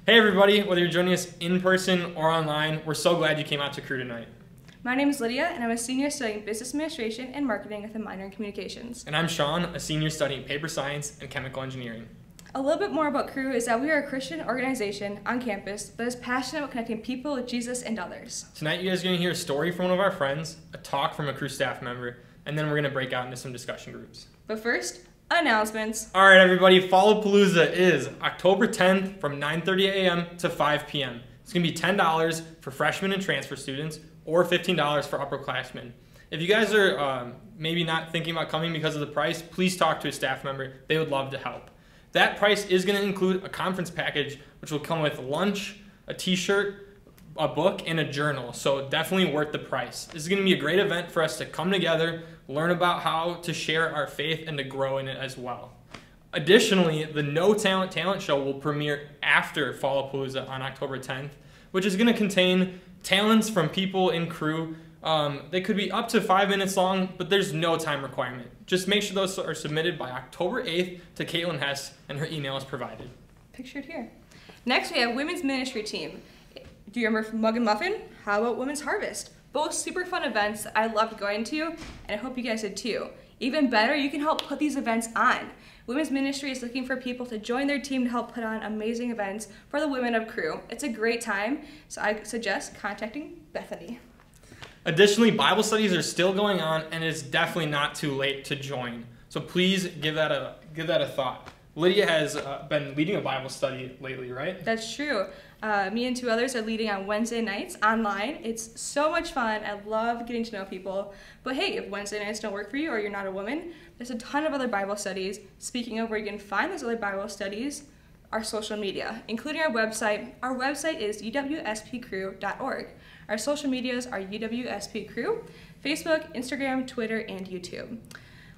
Hey everybody, whether you're joining us in person or online, we're so glad you came out to Cru tonight. My name is Lydia, and I'm a senior studying business administration and marketing with a minor in communications. And I'm Sean, a senior studying paper science and chemical engineering. A little bit more about Cru is that we are a Christian organization on campus that is passionate about connecting people with Jesus and others. Tonight you guys are going to hear a story from one of our friends, a talk from a Cru staff member, and then we're going to break out into some discussion groups. But first, announcements. All right everybody, Fallapalooza is October 10th from 9:30 a.m. to 5 p.m. It's going to be $10 for freshmen and transfer students or $15 for upperclassmen. If you guys are maybe not thinking about coming because of the price, please talk to a staff member. They would love to help. That price is going to include a conference package, which will come with lunch, a t-shirt, a book, and a journal. So definitely worth the price. This is going to be a great event for us to come together, learn about how to share our faith, and to grow in it as well. Additionally, the No Talent Talent Show will premiere after Fallapalooza on October 10th, which is going to contain talents from people in Cru. They could be up to 5 minutes long, but there's no time requirement. Just make sure those are submitted by October 8th to Caitlin Hess, and her email is provided. Pictured here. Next, we have Women's Ministry Team. Do you remember Mug and Muffin? How about Women's Harvest? Both super fun events that I loved going to, and I hope you guys did too. Even better, you can help put these events on. Women's Ministry is looking for people to join their team to help put on amazing events for the women of Cru. It's a great time, so I suggest contacting Bethany. Additionally, Bible studies are still going on, and it's definitely not too late to join. So please give that a thought. Lydia has been leading a Bible study lately, right? That's true. Me and two others are leading on Wednesday nights online. It's so much fun. I love getting to know people. But hey, if Wednesday nights don't work for you or you're not a woman, there's a ton of other Bible studies. Speaking of where you can find those other Bible studies, our social media, including our website. Our website is UWSPCru.org. Our social medias are UWSP Cru, Facebook, Instagram, Twitter, and YouTube.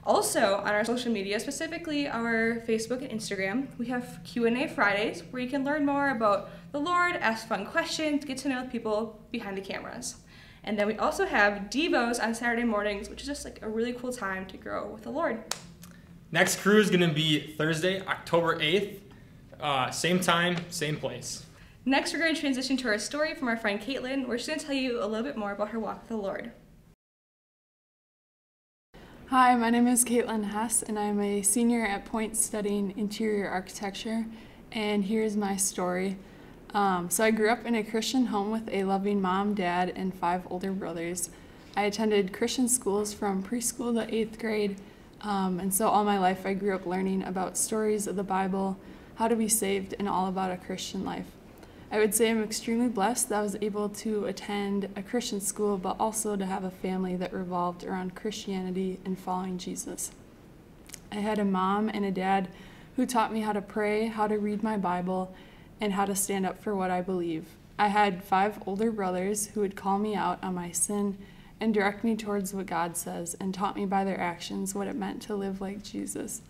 Also, on our social media, specifically our Facebook and Instagram, we have Q&A Fridays where you can learn more about the Lord, ask fun questions, get to know the people behind the cameras. And then we also have Devos on Saturday mornings, which is just like a really cool time to grow with the Lord. Next Cru is going to be Thursday, October 8th. Same time, same place. Next, we're going to transition to our story from our friend Caitlin, where she's going to tell you a little bit more about her walk with the Lord. Hi, my name is Caitlin Hess, and I'm a senior at Point studying interior architecture, and here's my story. So I grew up in a Christian home with a loving mom, dad, and 5 older brothers. I attended Christian schools from preschool to 8th grade, and so all my life I grew up learning about stories of the Bible, how to be saved, and all about a Christian life. I would say I'm extremely blessed that I was able to attend a Christian school, but also to have a family that revolved around Christianity and following Jesus. I had a mom and a dad who taught me how to pray, how to read my Bible, and how to stand up for what I believe. I had 5 older brothers who would call me out on my sin and direct me towards what God says, and taught me by their actions what it meant to live like Jesus.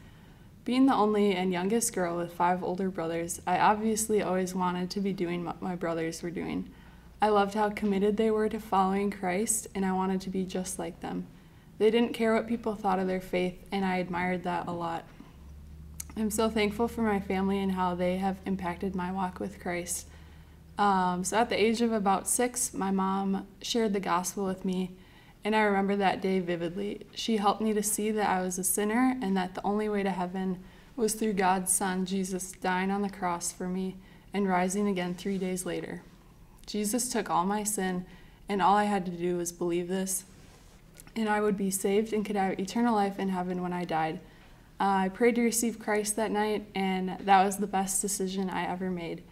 Being the only and youngest girl with 5 older brothers, I obviously always wanted to be doing what my brothers were doing. I loved how committed they were to following Christ, and I wanted to be just like them. They didn't care what people thought of their faith, and I admired that a lot. I'm so thankful for my family and how they have impacted my walk with Christ. So at the age of about 6, my mom shared the gospel with me, and I remember that day vividly. She helped me to see that I was a sinner and that the only way to heaven was through God's Son, Jesus, dying on the cross for me and rising again 3 days later. Jesus took all my sin, and all I had to do was believe this, and I would be saved and could have eternal life in heaven when I died. I prayed to receive Christ that night, and that was the best decision I ever made.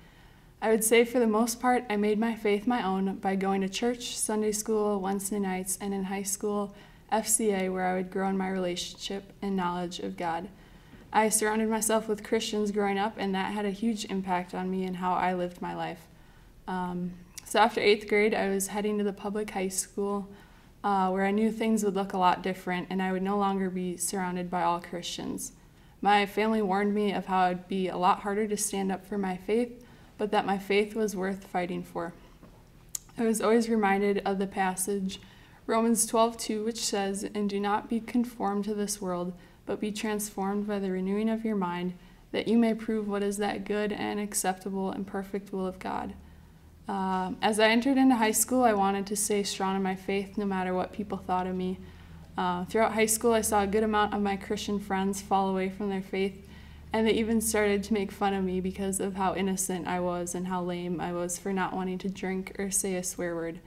I would say for the most part, I made my faith my own by going to church, Sunday school, Wednesday nights, and in high school, FCA, where I would grow in my relationship and knowledge of God. I surrounded myself with Christians growing up, and that had a huge impact on me and how I lived my life. So after 8th grade, I was heading to the public high school where I knew things would look a lot different, and I would no longer be surrounded by all Christians. My family warned me of how it would be a lot harder to stand up for my faith, but that my faith was worth fighting for. I was always reminded of the passage, Romans 12:2, which says, "And do not be conformed to this world, but be transformed by the renewing of your mind, that you may prove what is that good and acceptable and perfect will of God. As I entered into high school, I wanted to stay strong in my faith no matter what people thought of me. Throughout high school, I saw a good amount of my Christian friends fall away from their faith, and they even started to make fun of me because of how innocent I was and how lame I was for not wanting to drink or say a swear word.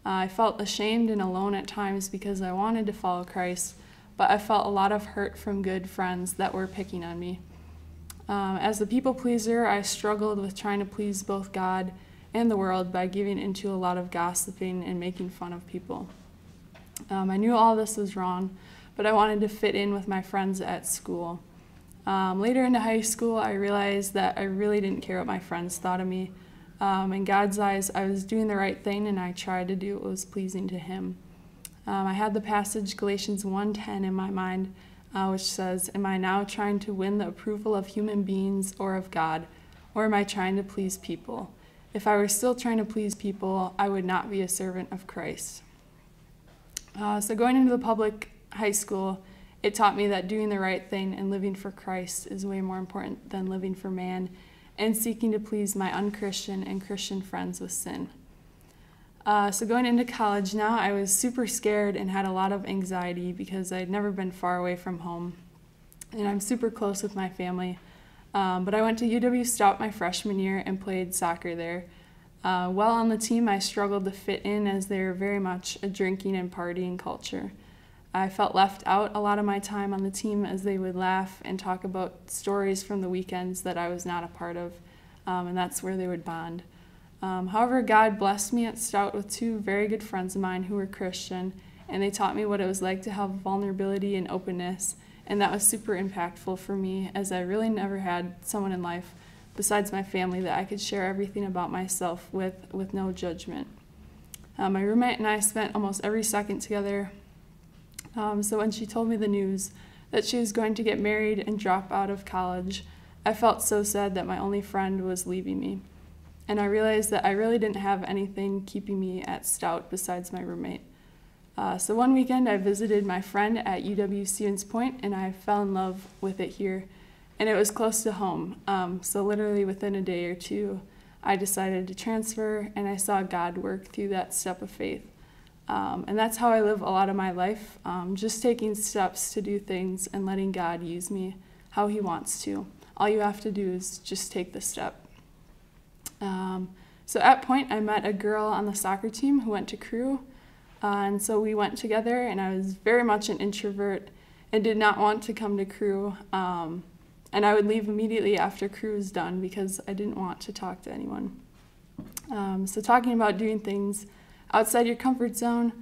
I felt ashamed and alone at times because I wanted to follow Christ, but I felt a lot of hurt from good friends that were picking on me. As a people pleaser, I struggled with trying to please both God and the world by giving into a lot of gossiping and making fun of people. I knew all this was wrong, but I wanted to fit in with my friends at school. Later into high school, I realized that I really didn't care what my friends thought of me. In God's eyes, I was doing the right thing, and I tried to do what was pleasing to Him. I had the passage Galatians 1:10 in my mind, which says, "Am I now trying to win the approval of human beings or of God, or am I trying to please people? If I were still trying to please people, I would not be a servant of Christ." So going into the public high school, it taught me that doing the right thing and living for Christ is way more important than living for man and seeking to please my unchristian and Christian friends with sin. So going into college now, I was super scared and had a lot of anxiety because I'd never been far away from home. And I'm super close with my family. But I went to UW my freshman year and played soccer there. While on the team, I struggled to fit in as they were very much a drinking and partying culture. I felt left out a lot of my time on the team as they would laugh and talk about stories from the weekends that I was not a part of, and that's where they would bond. However, God blessed me at Stout with two very good friends of mine who were Christian, and they taught me what it was like to have vulnerability and openness, and that was super impactful for me as I really never had someone in life besides my family that I could share everything about myself with no judgment. My roommate and I spent almost every second together, so when she told me the news that she was going to get married and drop out of college, I felt so sad that my only friend was leaving me. And I realized that I really didn't have anything keeping me at Stout besides my roommate. So one weekend I visited my friend at UW-Stevens Point, and I fell in love with it here. And it was close to home, so literally within a day or two, I decided to transfer, and I saw God work through that step of faith. And that's how I live a lot of my life, just taking steps to do things and letting God use me how He wants to. All you have to do is just take the step. So at Point, I met a girl on the soccer team who went to Cru, and so we went together, and I was very much an introvert and did not want to come to Cru, and I would leave immediately after Cru was done because I didn't want to talk to anyone. So talking about doing things outside your comfort zone,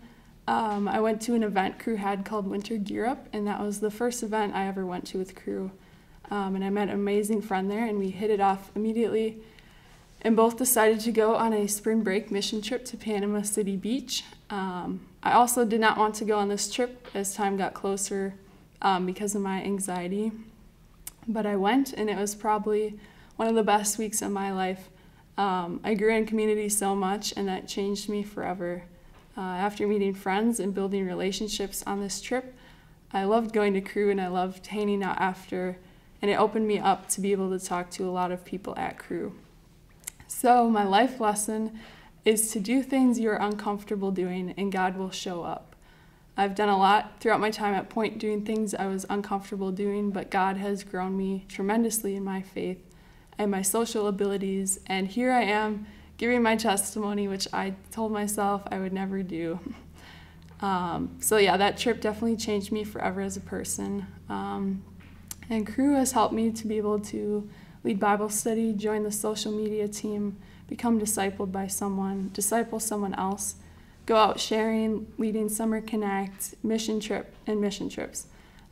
I went to an event Cru had called Winter Gear Up, and that was the first event I ever went to with Cru. And I met an amazing friend there, and we hit it off immediately, and both decided to go on a spring break mission trip to Panama City Beach. I also did not want to go on this trip as time got closer because of my anxiety, but I went, and it was probably one of the best weeks of my life. I grew in community so much, and that changed me forever. After meeting friends and building relationships on this trip, I loved going to Cru, and I loved hanging out after, and it opened me up to be able to talk to a lot of people at Cru. So my life lesson is to do things you're uncomfortable doing, and God will show up. I've done a lot throughout my time at Point doing things I was uncomfortable doing, but God has grown me tremendously in my faith and my social abilities, and here I am giving my testimony, which I told myself I would never do. So yeah, that trip definitely changed me forever as a person. And Cru has helped me to be able to lead Bible study, join the social media team, become discipled by someone, disciple someone else, go out sharing, leading Summer Connect, mission trips.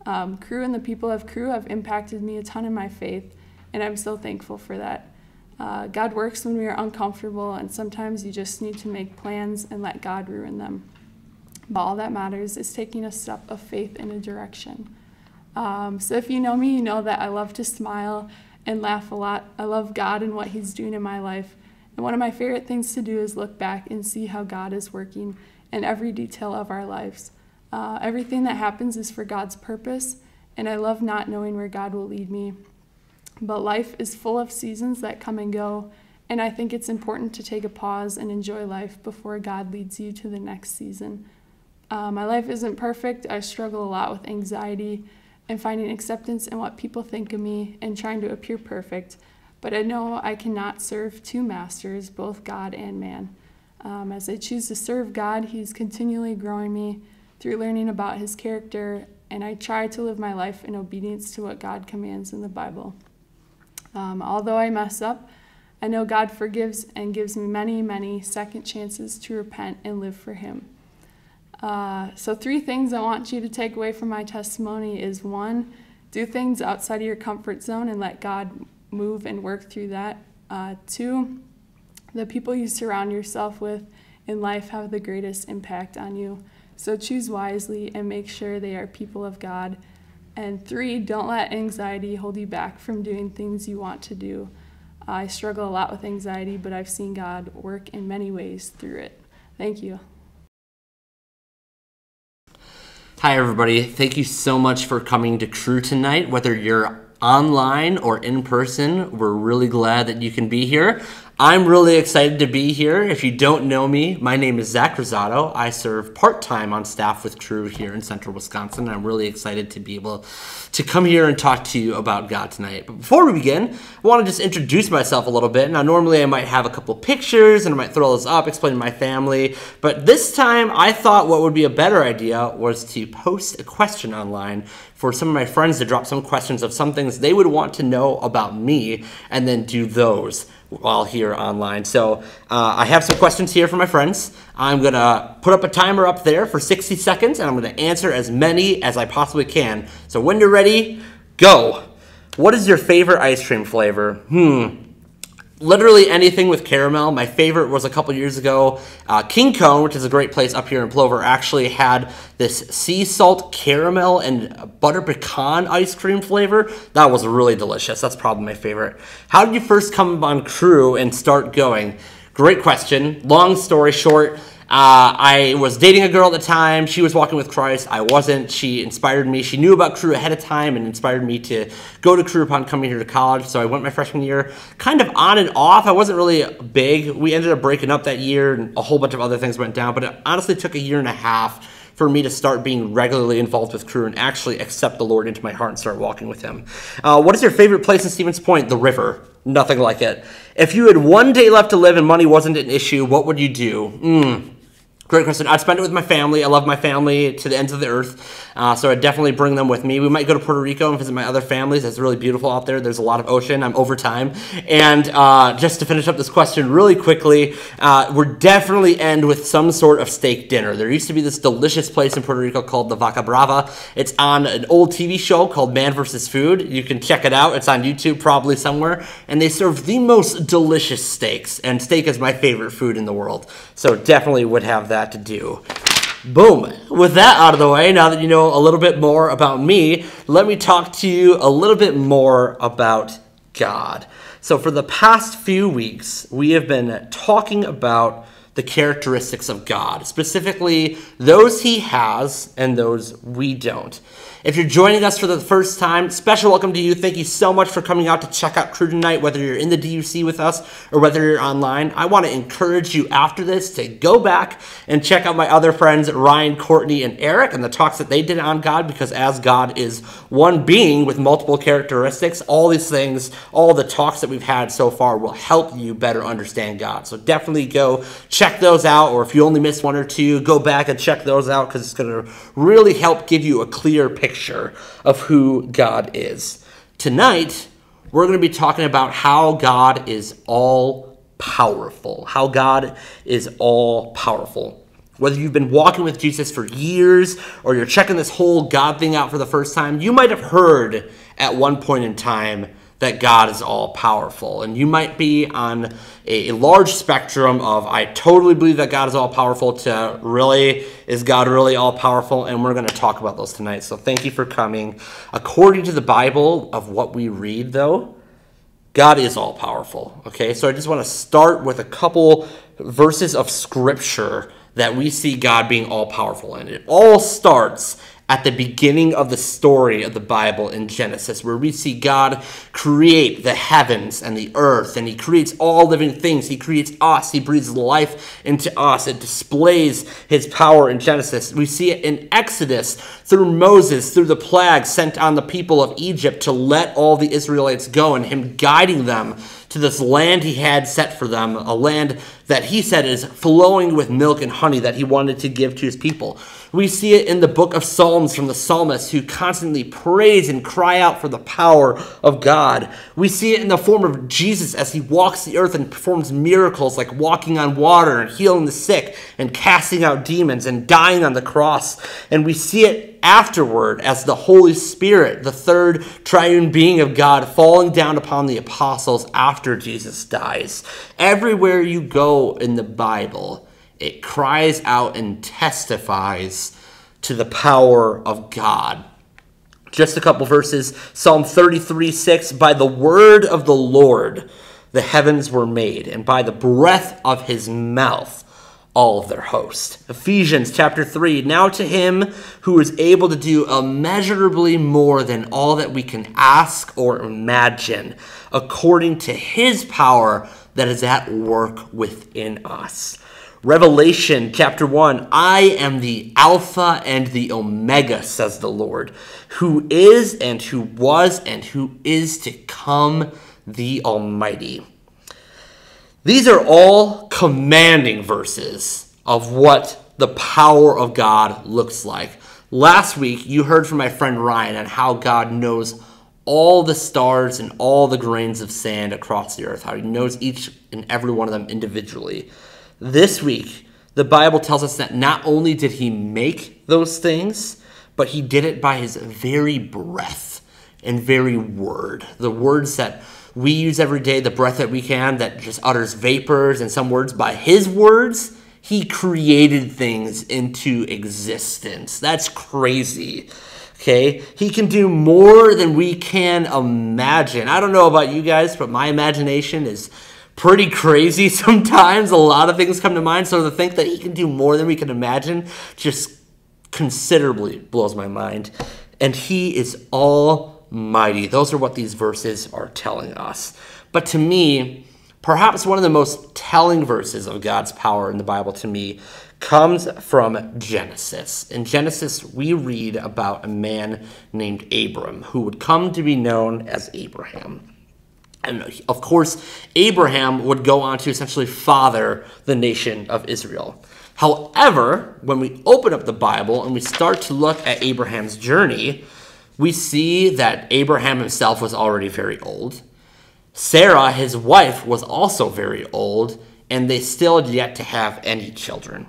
Cru and the people of Cru have impacted me a ton in my faith, and I'm so thankful for that. God works when we are uncomfortable, and sometimes you just need to make plans and let God ruin them. But all that matters is taking a step of faith in a direction. So if you know me, you know that I love to smile and laugh a lot. I love God and what He's doing in my life. And one of my favorite things to do is look back and see how God is working in every detail of our lives. Everything that happens is for God's purpose, and I love not knowing where God will lead me. But life is full of seasons that come and go, and I think it's important to take a pause and enjoy life before God leads you to the next season. My life isn't perfect. I struggle a lot with anxiety and finding acceptance in what people think of me and trying to appear perfect. But I know I cannot serve two masters, both God and man. As I choose to serve God, He's continually growing me through learning about His character, and I try to live my life in obedience to what God commands in the Bible. Although I mess up, I know God forgives and gives me many, many second chances to repent and live for Him. So 3 things I want you to take away from my testimony is 1, do things outside of your comfort zone and let God move and work through that. 2, the people you surround yourself with in life have the greatest impact on you. So choose wisely and make sure they are people of God. And 3, don't let anxiety hold you back from doing things you want to do. I struggle a lot with anxiety, but I've seen God work in many ways through it. Thank you. Hi, everybody. Thank you so much for coming to Cru tonight. Whether you're online or in person, we're really glad that you can be here. I'm really excited to be here. If you don't know me, my name is Zach.Rosado. I serve part-time on staff with Cru here in central Wisconsin. I'm really excited to be able to come here and talk to you about God tonight. But before we begin, I want to just introduce myself a little bit. Now, normally I might have a couple pictures and I might throw those up, explain my family. But this time, I thought what would be a better idea was to post a question online for some of my friends to drop some questions of some things they would want to know about me, and then do those while here online. So I have some questions here for my friends. I'm going to put up a timer up there for 60 seconds, and I'm going to answer as many as I possibly can. So when you're ready, go. What is your favorite ice cream flavor? Literally anything with caramel. My favorite was a couple years ago. King Cone, which is a great place up here in Plover, actually had this sea salt caramel and butter pecan ice cream flavor. That was really delicious. That's probably my favorite. How did you first come on Cru and start going? Great question. Long story short, I was dating a girl at the time. She was walking with Christ. I wasn't. She inspired me. She knew about Cru ahead of time and inspired me to go to Cru upon coming here to college. So I went my freshman year kind of on and off. I wasn't really big. We ended up breaking up that year and a whole bunch of other things went down. But it honestly took a year and a half for me to start being regularly involved with Cru and actually accept the Lord into my heart and start walking with Him. What is your favorite place in Stevens Point? The river. Nothing like it. If you had one day left to live and money wasn't an issue, what would you do? Great question. I'd spend it with my family. I love my family to the ends of the earth, so I'd definitely bring them with me. We might go to Puerto Rico and visit my other families. It's really beautiful out there. There's a lot of ocean. I'm over time. And just to finish up this question really quickly, we're definitely end with some sort of steak dinner. There used to be this delicious place in Puerto Rico called the Vaca Brava. It's on an old TV show called Man vs. Food. You can check it out. It's on YouTube probably somewhere. And they serve the most delicious steaks. And steak is my favorite food in the world. So definitely would have that to do. Boom. With that out of the way, now that you know a little bit more about me, let me talk to you a little bit more about God. So for the past few weeks, we have been talking about the characteristics of God, specifically those He has and those we don't. If you're joining us for the first time, special welcome to you. Thank you so much for coming out to check out Cru tonight, whether you're in the DUC with us or whether you're online. I want to encourage you after this to go back and check out my other friends, Ryan, Courtney, and Eric, and the talks that they did on God, because as God is one being with multiple characteristics, all these things, all the talks that we've had so far will help you better understand God. So definitely go check those out, or if you only missed one or two, go back and check those out, because it's going to really help give you a clear picture of who God is. Tonight, we're going to be talking about how God is all powerful. How God is all powerful. Whether you've been walking with Jesus for years or you're checking this whole God thing out for the first time, you might have heard at one point in time that God is all powerful. And you might be on a large spectrum of I totally believe that God is all powerful to really, is God really all powerful? And we're going to talk about those tonight. So thank you for coming. According to the Bible of what we read though, God is all powerful. Okay, so I just want to start with a couple verses of scripture that we see God being all powerful in. It all starts at the beginning of the story of the Bible in Genesis, where we see God create the heavens and the earth, and he creates all living things. He creates us. He breathes life into us. It displays his power in Genesis. We see it in Exodus through Moses, through the plagues sent on the people of Egypt to let all the Israelites go, and him guiding them to this land he had set for them, a land that he said is flowing with milk and honey that he wanted to give to his people. We see it in the book of Psalms from the psalmists who constantly praise and cry out for the power of God. We see it in the form of Jesus as he walks the earth and performs miracles like walking on water and healing the sick and casting out demons and dying on the cross. And we see it afterward as the Holy Spirit, the third triune being of God, falling down upon the apostles after Jesus dies. Everywhere you go in the Bible, it cries out and testifies to the power of God. Just a couple verses. Psalm 33:6, by the word of the Lord the heavens were made, and by the breath of his mouth all of their host. Ephesians chapter 3, now to him who is able to do immeasurably more than all that we can ask or imagine, according to his power that is at work within us. Revelation chapter 1, I am the Alpha and the Omega, says the Lord, who is and who was and who is to come, the Almighty. These are all commanding verses of what the power of God looks like. Last week, you heard from my friend Ryan on how God knows all the stars and all the grains of sand across the earth, how he knows each and every one of them individually. This week, the Bible tells us that not only did he make those things, but he did it by his very breath and very word. The words that we use every day, the breath that we can, that just utters vapors and some words. By his words, he created things into existence. That's crazy. Okay? He can do more than we can imagine. I don't know about you guys, but my imagination is pretty crazy sometimes. A lot of things come to mind. So to think that he can do more than we can imagine just considerably blows my mind. And he is almighty. Those are what these verses are telling us. But to me, perhaps one of the most telling verses of God's power in the Bible to me comes from Genesis. In Genesis, we read about a man named Abram who would come to be known as Abraham. And of course, Abraham would go on to essentially father the nation of Israel. However, when we open up the Bible and we start to look at Abraham's journey, we see that Abraham himself was already very old. Sarah, his wife, was also very old, and they still had yet to have any children.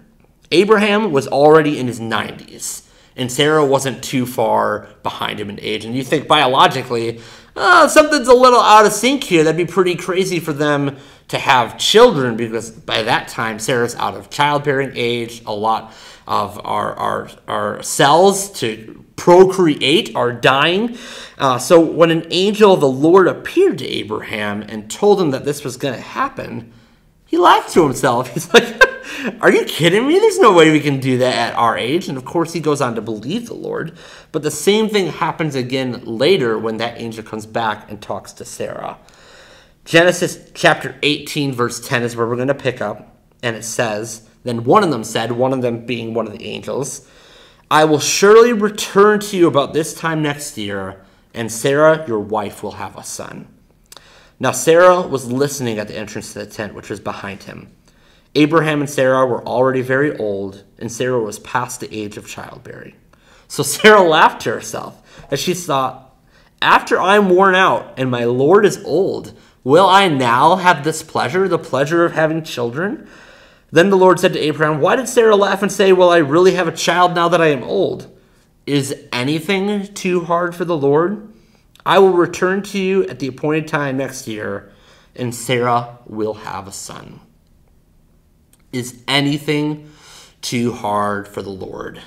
Abraham was already in his 90s, and Sarah wasn't too far behind him in age. And you think biologically, something's a little out of sync here. That'd be pretty crazy for them to have children, because by that time, Sarah's out of childbearing age. A lot of our cells to procreate are dying. So when an angel of the Lord appeared to Abraham and told him that this was going to happen, he laughed to himself. He's like, are you kidding me? There's no way we can do that at our age. And of course, he goes on to believe the Lord. But the same thing happens again later when that angel comes back and talks to Sarah. Genesis chapter 18, verse 10 is where we're going to pick up. And it says, then one of them said, one of them being one of the angels, I will surely return to you about this time next year, and Sarah, your wife, will have a son. Now Sarah was listening at the entrance to the tent, which was behind him. Abraham and Sarah were already very old, and Sarah was past the age of childbearing. So Sarah laughed to herself, as she thought, after I'm worn out and my Lord is old, will I now have this pleasure, the pleasure of having children? Then the Lord said to Abraham, why did Sarah laugh and say, will I really have a child now that I am old? Is anything too hard for the Lord? I will return to you at the appointed time next year, and Sarah will have a son. Is anything too hard for the Lord?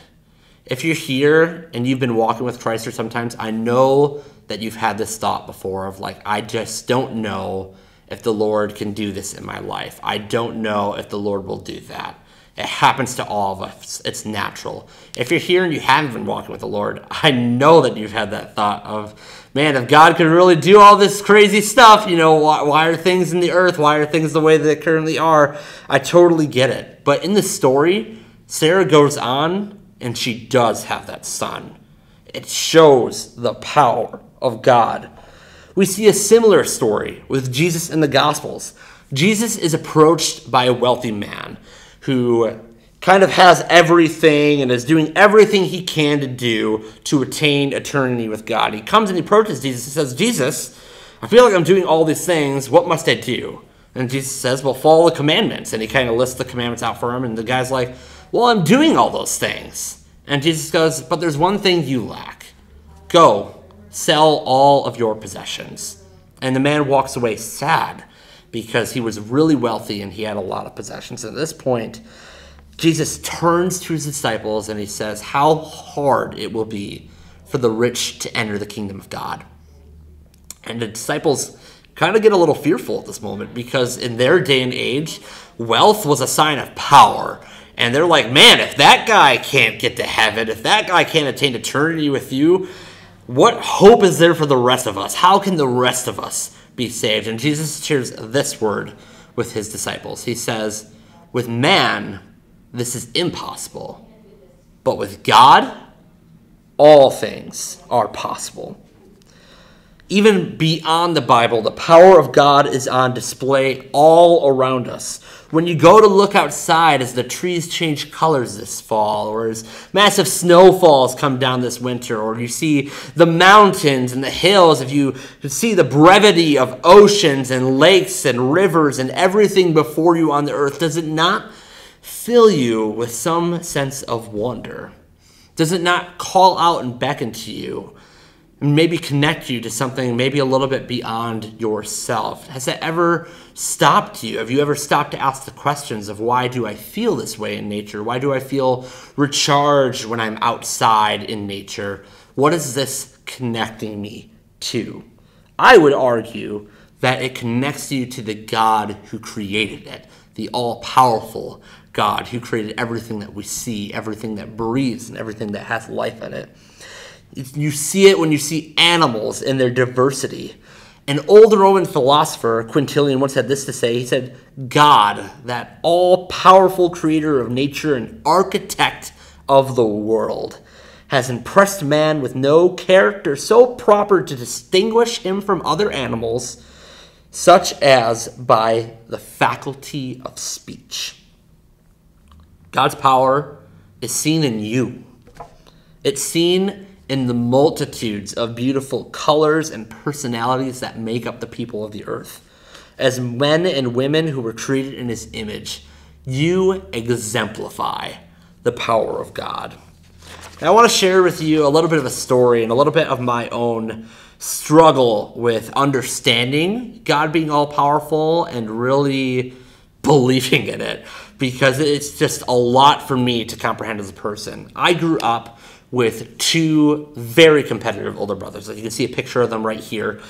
If you're here and you've been walking with Christ, or sometimes I know that you've had this thought before of like, I just don't know if the Lord can do this in my life. I don't know if the Lord will do that. It happens to all of us. It's natural. If you're here and you haven't been walking with the Lord, I know that you've had that thought of, man, if God could really do all this crazy stuff, why are things in the earth? Why are things the way they currently are? I totally get it. But in the story, Sarah goes on and she does have that son. It shows the power of God. We see a similar story with Jesus in the Gospels. Jesus is approached by a wealthy man who kind of has everything and is doing everything he can to do to attain eternity with God. He comes and he approaches Jesus and says, Jesus, I feel like I'm doing all these things. What must I do? And Jesus says, well, follow the commandments. And he kind of lists the commandments out for him. And the guy's like, well, I'm doing all those things. And Jesus goes, but there's one thing you lack. Go, sell all of your possessions. And the man walks away sad because he was really wealthy and he had a lot of possessions. At this point, Jesus turns to his disciples and he says, how hard it will be for the rich to enter the kingdom of God. And the disciples kind of get a little fearful at this moment because in their day and age, wealth was a sign of power. And they're like, man, if that guy can't get to heaven, if that guy can't attain eternity with you, what hope is there for the rest of us? How can the rest of us be saved? And Jesus shares this word with his disciples. He says, with man, this is impossible, but with God, all things are possible. Even beyond the Bible, the power of God is on display all around us. When you go to look outside as the trees change colors this fall, or as massive snowfalls come down this winter, or you see the mountains and the hills, if you see the brevity of oceans and lakes and rivers and everything before you on the earth, does it not fill you with some sense of wonder? Does it not call out and beckon to you and maybe connect you to something maybe a little bit beyond yourself? Has that ever stopped you? Have you ever stopped to ask the questions of why do I feel this way in nature? Why do I feel recharged when I'm outside in nature? What is this connecting me to? I would argue that it connects you to the God who created it, the all-powerful God who created everything that we see, everything that breathes, and everything that has life in it. You see it when you see animals in their diversity. An old Roman philosopher, Quintilian, once had this to say. He said, God, that all-powerful creator of nature and architect of the world, has impressed man with no character so proper to distinguish him from other animals, such as by the faculty of speech. God's power is seen in you. It's seen in the multitudes of beautiful colors and personalities that make up the people of the earth. As men and women who were created in his image, you exemplify the power of God. And I want to share with you a little bit of a story and a little bit of my own struggle with understanding God being all-powerful and really believing in it, because it's just a lot for me to comprehend as a person. I grew up with two very competitive older brothers. Like you can see a picture of them right here.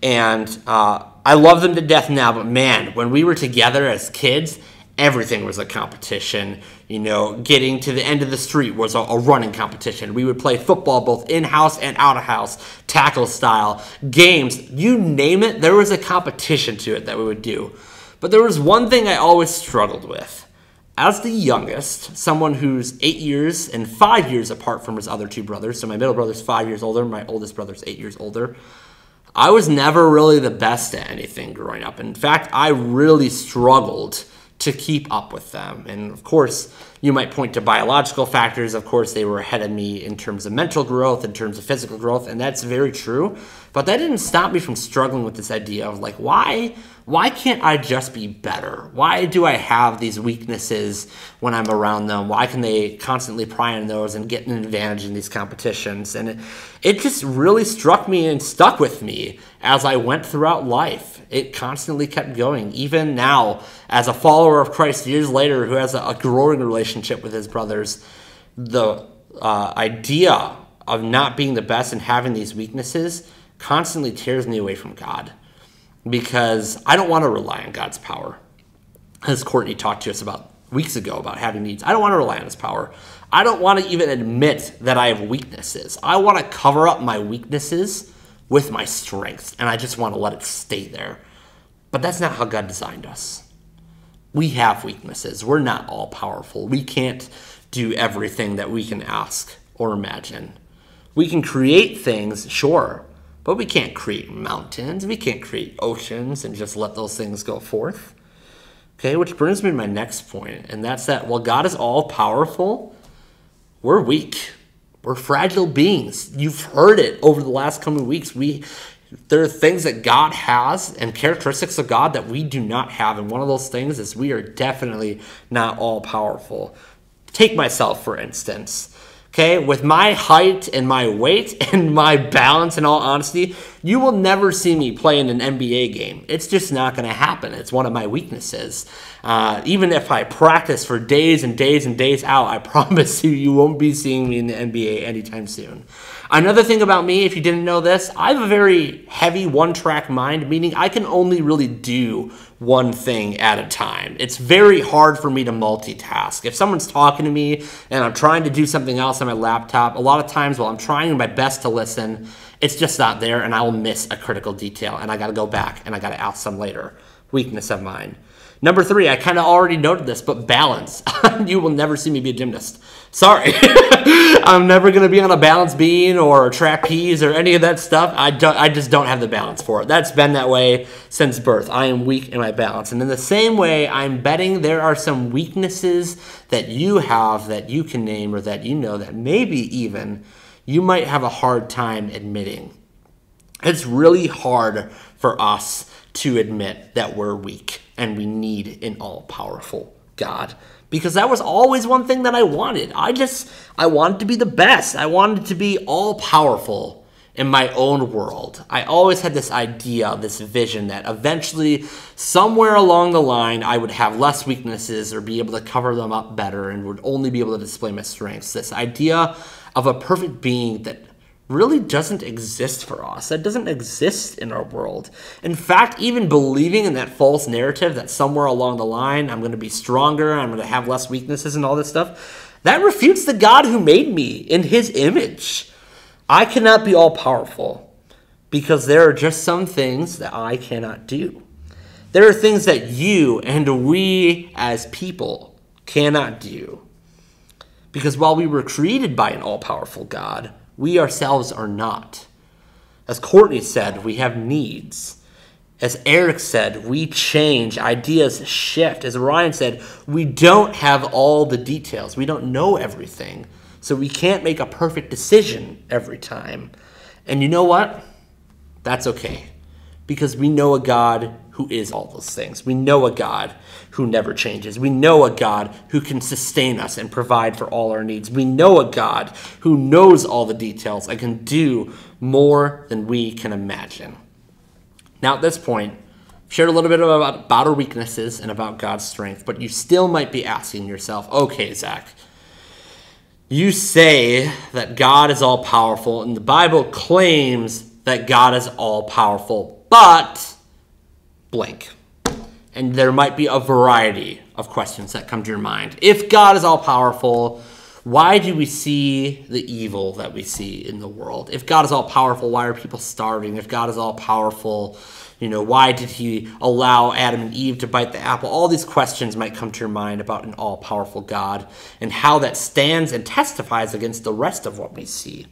And I love them to death now, but man, when we were together as kids, everything was a competition. Getting to the end of the street was a running competition. We would play football both in-house and out-of-house, tackle style, games, you name it, there was a competition to it that we would do. But there was one thing I always struggled with. As the youngest, someone who's 8 years and 5 years apart from his other two brothers, so my middle brother's 5 years older, my oldest brother's 8 years older, I was never really the best at anything growing up. In fact, I really struggled to keep up with them. And of course, you might point to biological factors. Of course, they were ahead of me in terms of mental growth, in terms of physical growth, and that's very true. But that didn't stop me from struggling with this idea of like, why can't I just be better? Why do I have these weaknesses when I'm around them? Why can they constantly pry on those and get an advantage in these competitions? And it just really struck me and stuck with me as I went throughout life. It constantly kept going. Even now, as a follower of Christ years later who has a growing relationship with his brothers, the idea of not being the best and having these weaknesses constantly tears me away from God, because I don't want to rely on God's power. As Courtney talked to us about weeks ago about having needs. I don't want to rely on his power. I don't want to even admit that I have weaknesses. I want to cover up my weaknesses with my strengths, and I just want to let it stay there. But that's not how God designed us. We have weaknesses. We're not all powerful. We can't do everything that we can ask or imagine. We can create things, sure, but we can't create mountains. We can't create oceans and just let those things go forth. Okay, which brings me to my next point, and that's that while God is all powerful, we're weak. We're fragile beings. You've heard it over the last coming weeks. There are things that God has and characteristics of God that we do not have. And one of those things is we are definitely not all powerful. Take myself, for instance. Okay, with my height and my weight and my balance, in all honesty, you will never see me play in an NBA game. It's just not going to happen. It's one of my weaknesses. Even if I practice for days and days and days out, I promise you won't be seeing me in the NBA anytime soon. Another thing about me, if you didn't know this, I have a very heavy one-track mind, meaning I can only really do one thing at a time. It's very hard for me to multitask. If someone's talking to me and I'm trying to do something else on my laptop, a lot of times while I'm trying my best to listen, it's just not there and I will miss a critical detail and I got to go back and I got to ask them later. Weakness of mine. Number 3, I kind of already noted this, but balance. You will never see me be a gymnast. Sorry. I'm never going to be on a balance beam or a trapeze or any of that stuff. I just don't have the balance for it. That's been that way since birth. I am weak in my balance. And in the same way, I'm betting there are some weaknesses that you have that you can name or that you know that maybe even you might have a hard time admitting. It's really hard for us to admit that we're weak and we need an all-powerful God. Because that was always one thing that I wanted. I wanted to be the best. I wanted to be all-powerful in my own world. I always had this idea, this vision that eventually, somewhere along the line, I would have less weaknesses or be able to cover them up better and would only be able to display my strengths. This idea of a perfect being that really doesn't exist for us. That doesn't exist in our world. In fact, even believing in that false narrative that somewhere along the line I'm going to be stronger, I'm going to have less weaknesses and all this stuff, that refutes the God who made me in his image. I cannot be all powerful because there are just some things that I cannot do. There are things that you and we as people cannot do. Because while we were created by an all-powerful God, we ourselves are not. As Courtney said, we have needs. As Eric said, we change, ideas shift. As Ryan said, we don't have all the details. We don't know everything. So we can't make a perfect decision every time. And you know what? That's okay. Because we know a God who is all those things. We know a God who never changes. We know a God who can sustain us and provide for all our needs. We know a God who knows all the details and can do more than we can imagine. Now at this point, I've shared a little bit about our weaknesses and about God's strength, but you still might be asking yourself, okay, Zach, you say that God is all powerful and the Bible claims that God is all powerful, but blank. And there might be a variety of questions that come to your mind. If God is all powerful, why do we see the evil that we see in the world? If God is all powerful, why are people starving? If God is all powerful, why did he allow Adam and Eve to bite the apple? All these questions might come to your mind about an all-powerful God and how that stands and testifies against the rest of what we see.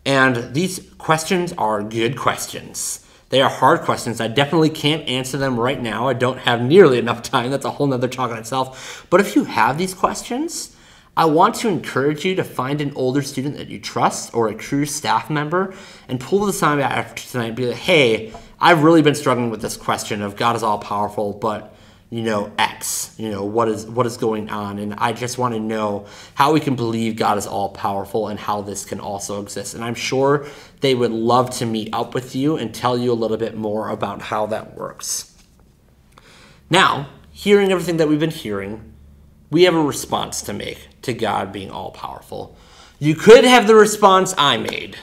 And these questions are good questions. They are hard questions. I definitely can't answer them right now. I don't have nearly enough time. That's a whole nother talk on itself. But if you have these questions, I want to encourage you to find an older student that you trust or a Cru staff member and pull this on after tonight and be like, hey, I've really been struggling with this question of God is all powerful, but X, what is going on? And I just want to know how we can believe God is all powerful and how this can also exist. And I'm sure they would love to meet up with you and tell you a little bit more about how that works. Now, hearing everything that we've been hearing, we have a response to make to God being all powerful. You could have the response I made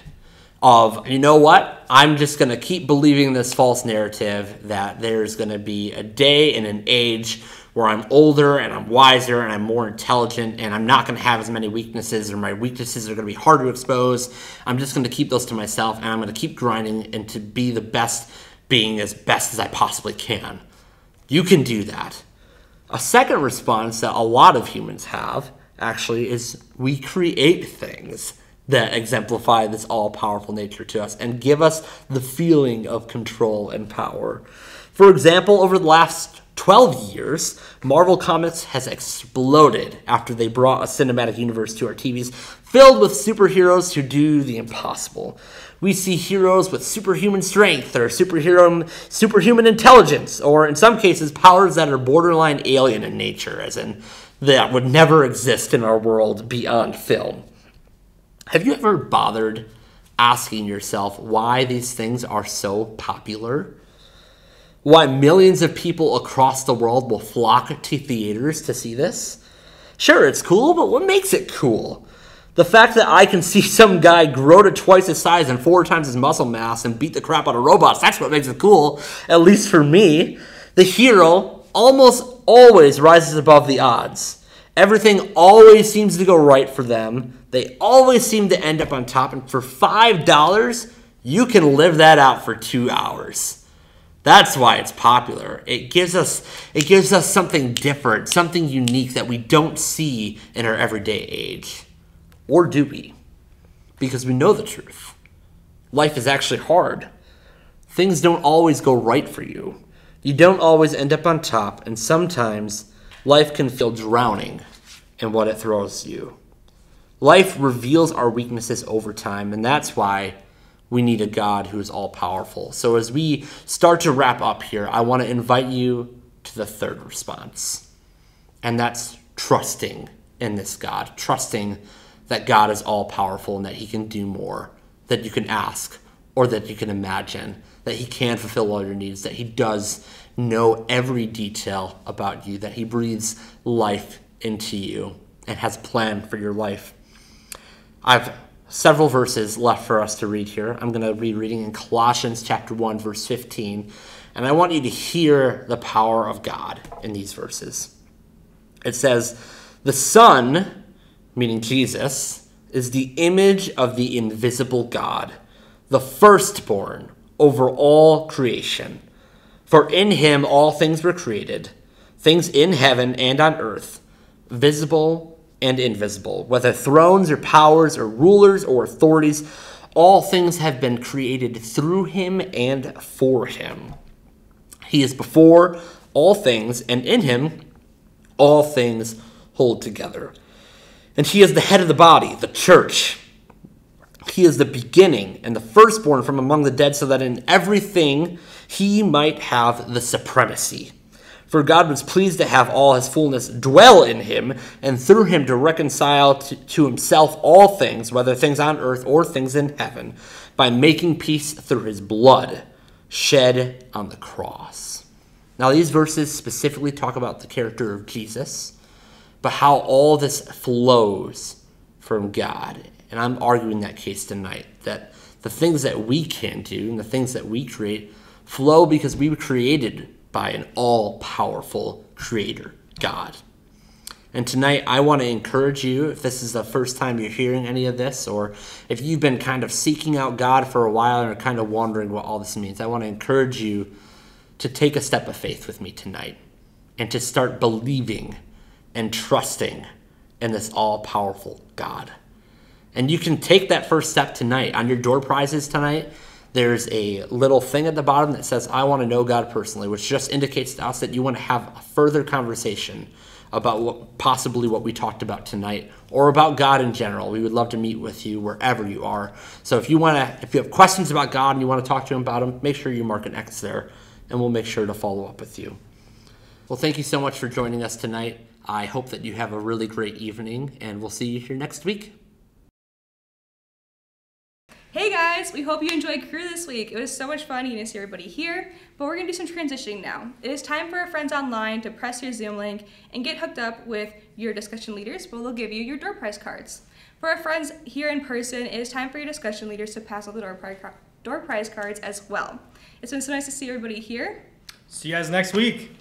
of, you know what? I'm just going to keep believing this false narrative that there's going to be a day and an age where I'm older and I'm wiser and I'm more intelligent and I'm not going to have as many weaknesses, or my weaknesses are going to be hard to expose. I'm just going to keep those to myself, and I'm going to keep grinding and to be the best, being as best as I possibly can. You can do that. A second response that a lot of humans have, actually, is we create things that exemplify this all-powerful nature to us and give us the feeling of control and power. For example, over the last 12 years, Marvel Comics has exploded after they brought a cinematic universe to our TVs filled with superheroes who do the impossible. We see heroes with superhuman strength or superhuman intelligence, or in some cases, powers that are borderline alien in nature, as in that would never exist in our world beyond film. Have you ever bothered asking yourself why these things are so popular? Why millions of people across the world will flock to theaters to see this? Sure, it's cool, but what makes it cool? The fact that I can see some guy grow to twice his size and 4 times his muscle mass and beat the crap out of robots, that's what makes it cool, at least for me. The hero almost always rises above the odds. Everything always seems to go right for them. They always seem to end up on top, and for $5, you can live that out for 2 hours. That's why it's popular. It gives us something different, something unique that we don't see in our everyday age. Or do we? Because we know the truth. Life is actually hard. Things don't always go right for you. You don't always end up on top, and sometimes life can feel drowning in what it throws you. Life reveals our weaknesses over time, and that's why we need a God who is all-powerful. So as we start to wrap up here, I want to invite you to the third response, and that's trusting in this God, trusting that God is all-powerful and that he can do more that you can ask or that you can imagine, that he can fulfill all your needs, that he does know every detail about you, that he breathes life into you and has a plan for your life. I've several verses left for us to read here. I'm going to be reading in Colossians chapter 1, verse 15, and I want you to hear the power of God in these verses. It says, "The Son," meaning Jesus, "is the image of the invisible God, the firstborn over all creation. For in him all things were created, things in heaven and on earth, visible and invisible, whether thrones or powers or rulers or authorities, all things have been created through him and for him. He is before all things, and in him all things hold together. And he is the head of the body, the church. He is the beginning and the firstborn from among the dead, so that in everything he might have the supremacy. For God was pleased to have all his fullness dwell in him, and through him to reconcile to himself all things, whether things on earth or things in heaven, by making peace through his blood shed on the cross." Now, these verses specifically talk about the character of Jesus, but how all this flows from God. And I'm arguing that case tonight, that the things that we can do and the things that we create flow because we were created by an all-powerful creator, God. And tonight, I want to encourage you, if this is the first time you're hearing any of this, or if you've been kind of seeking out God for a while and are kind of wondering what all this means, I want to encourage you to take a step of faith with me tonight and to start believing and trusting in this all-powerful God. And you can take that first step tonight. On your door prizes tonight, there's a little thing at the bottom that says, "I want to know God personally," which just indicates to us that you want to have a further conversation about possibly what we talked about tonight, or about God in general. We would love to meet with you wherever you are. So if you have questions about God and you want to talk to him about him, make sure you mark an X there, and we'll make sure to follow up with you. Well, thank you so much for joining us tonight. I hope that you have a really great evening, and we'll see you here next week. Hey guys, we hope you enjoyed Cru this week. It was so much fun getting to see everybody here, but we're gonna do some transitioning now. It is time for our friends online to press your Zoom link and get hooked up with your discussion leaders, where they'll give you your door prize cards. For our friends here in person, it is time for your discussion leaders to pass out the door prize cards as well. It's been so nice to see everybody here. See you guys next week.